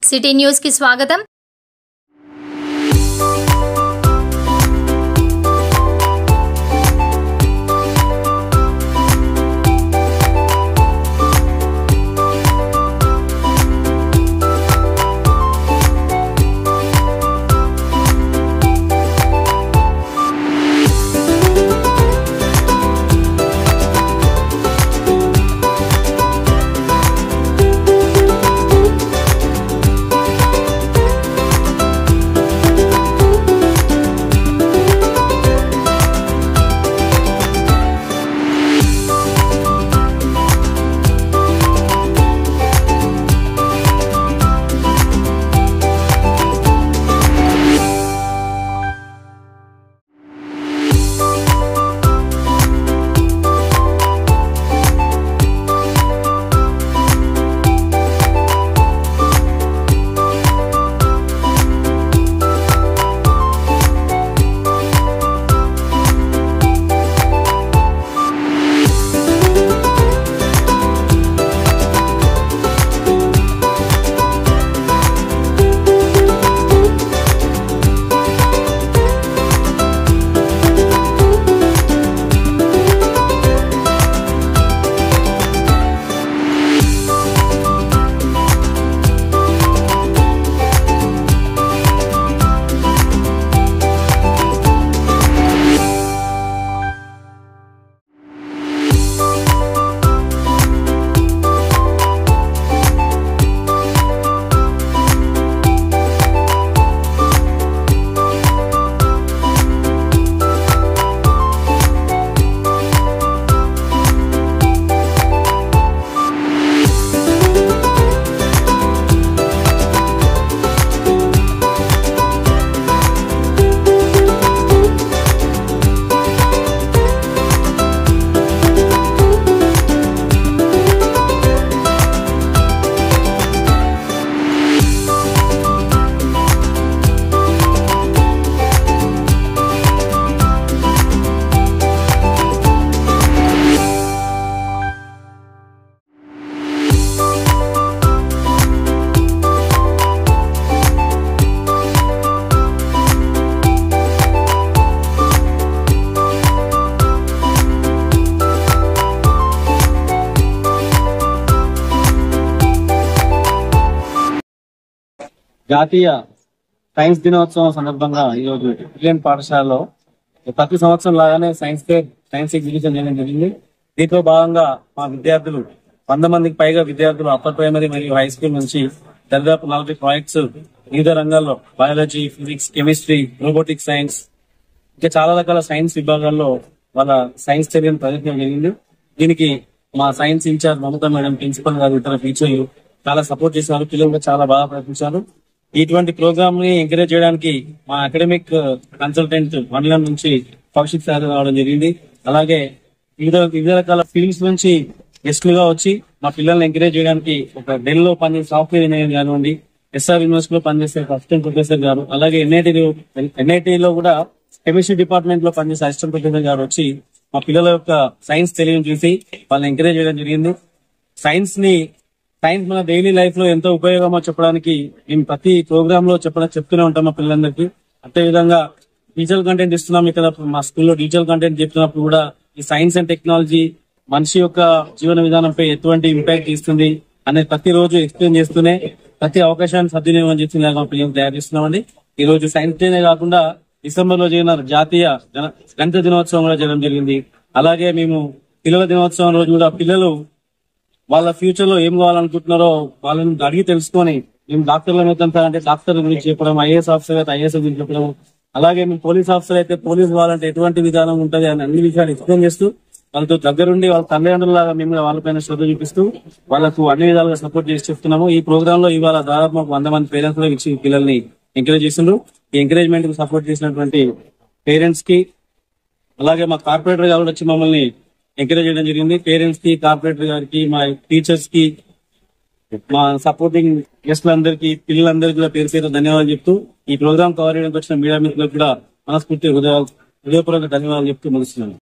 City news కి స్వాగతం। జాతీయ సైన్స్ దినోత్సవం సందర్భంగా ఈరోజు ఇండియన్ పాఠశాలలో ప్రతి సంవత్సరం లాగానే సైన్స్ ఎగ్జిబిషన్ చేయడం జరిగింది। దీంట్లో భాగంగా మా విద్యార్థులు 100 మందికి పైగా విద్యార్థులు అప్పర్ ప్రైమరీ మరియు హై స్కూల్ నుంచి దాదాపు 40 ప్రాజెక్ట్స్ వివిధ రంగాల్లో biology, physics, chemistry, robotic science ఇంకా చాలా రకాల సైన్స్ విభాగాల్లో వాళ్ళ సైన్స్ చర్యను ప్రదర్శించడం జరిగింది। దీనికి మా science incharge Mamata madam, principal గారు, ఇతర టీచర్లు చాలా సపోర్ట్ చేశారు। పిల్లలు కూడా చాలా బాగా ప్రయత్నించారు। ఇటువంటి ప్రోగ్రామ్ ని ఎంకరేజ్ చేయడానికి మా అకాడమిక్ కన్సల్టెంట్ మండలం నుంచి కౌశిక్ సార్ రావడం జరిగింది। అలాగే వివిధ రకాల ఫీల్డ్స్ నుంచి గెస్ట్లుగా వచ్చి మా పిల్లల్ని ఎంకరేజ్ చేయడానికి ఒక డెల్ లో పనిచేసే సాఫ్ట్వేర్ ఇంజనీర్ కానివ్వండి, ఎస్ఆర్ యూనివర్సిటీలో పనిచేసే అసిస్టెంట్ ప్రొఫెసర్ గారు, అలాగే ఎన్ఐటీలో కూడా కెమిస్ట్రీ డిపార్ట్మెంట్ లో పనిచేసే అసిస్టెంట్ ప్రొఫెసర్ గారు వచ్చి మా పిల్లల యొక్క సైన్స్ తెలియని చూసి వాళ్ళని ఎంకరేజ్ చేయడం జరిగింది। సైన్స్ మన డైలీ లైఫ్ లో ఎంతో ఉపయోగమో చెప్పడానికి మేము ప్రతి ప్రోగ్రామ్ లో చెప్తూనే ఉంటాం మా పిల్లలందరికీ। అదే విధంగా డిజిటల్ కంటెంట్ ఇస్తున్నాం ఇక్కడ మా స్కూల్లో డిజిటల్ కంటెంట్ చెప్తున్నప్పుడు కూడా ఈ సైన్స్ అండ్ టెక్నాలజీ మనిషి యొక్క జీవన విధానంపై ఎటువంటి ఇంపాక్ట్ ఇస్తుంది అనేది ప్రతిరోజు ఎక్స్ప్లెయిన్ చేస్తూనే ప్రతి అవకాశాన్ని సద్వినియోగం చేస్తున్నా మా పిల్లలు తయారు చేస్తున్నామండి। ఈ రోజు సైన్స్ డేనే కాకుండా డిసెంబర్ లో జరిగిన జాతీయ గణిత దినోత్సవం కూడా జరగడం జరిగింది। అలాగే మేము పిల్లల దినోత్సవం రోజు కూడా పిల్లలు వాళ్ళ ఫ్యూచర్ లో ఏం కావాలనుకుంటున్నారో వాళ్ళని అడిగి తెలుసుకొని మేము డాక్టర్లను అంటే డాక్టర్ గురించి చెప్పడం, ఐఏఎస్ ఆఫీసర్ అయితే ఐఏఎస్ గురించి చెప్పడం, అలాగే మేము పోలీస్ ఆఫీసర్ అయితే పోలీస్ కావాలంటే ఎటువంటి విధానం ఉంటుంది అని అన్ని విషయాలు ఎక్స్ప్లెయిన్ చేస్తూ వాళ్ళతో దగ్గరుండి వాళ్ళ తల్లిదండ్రులాగా మేము వాళ్ళపైన శ్రద్ధ చూపిస్తూ వాళ్ళకు అన్ని విధాలుగా సపోర్ట్ చేసి చెప్తున్నాము। ఈ ప్రోగ్రామ్ లో ఇవాళ దాదాపు 100 మంది పేరెంట్స్ లో ఇచ్చి పిల్లల్ని ఎంకరేజ్ చేస్తున్నారు। ఈ ఎంకరేజ్మెంట్ కు సపోర్ట్ చేసినటువంటి పేరెంట్స్ కి అలాగే మా కార్పొరేటర్ గారు వచ్చి మమ్మల్ని ఎంకరేజ్ చేయడం జరిగింది। పేరెంట్స్ కి, కార్పొరేటర్ గారికి, మా టీచర్స్ కి, మా సపోర్టింగ్ గెస్ట్లందరికీ, పిల్లలందరికీ కూడా పేరు పేరు ధన్యవాదాలు చెప్తూ ఈ ప్రోగ్రామ్ కవర్ చేయడానికి వచ్చిన మీడియా మిత్రులకు కూడా మనస్ఫూర్తి హృదయపూర్వక ధన్యవాదాలు చెప్తూ ముగిస్తున్నాను।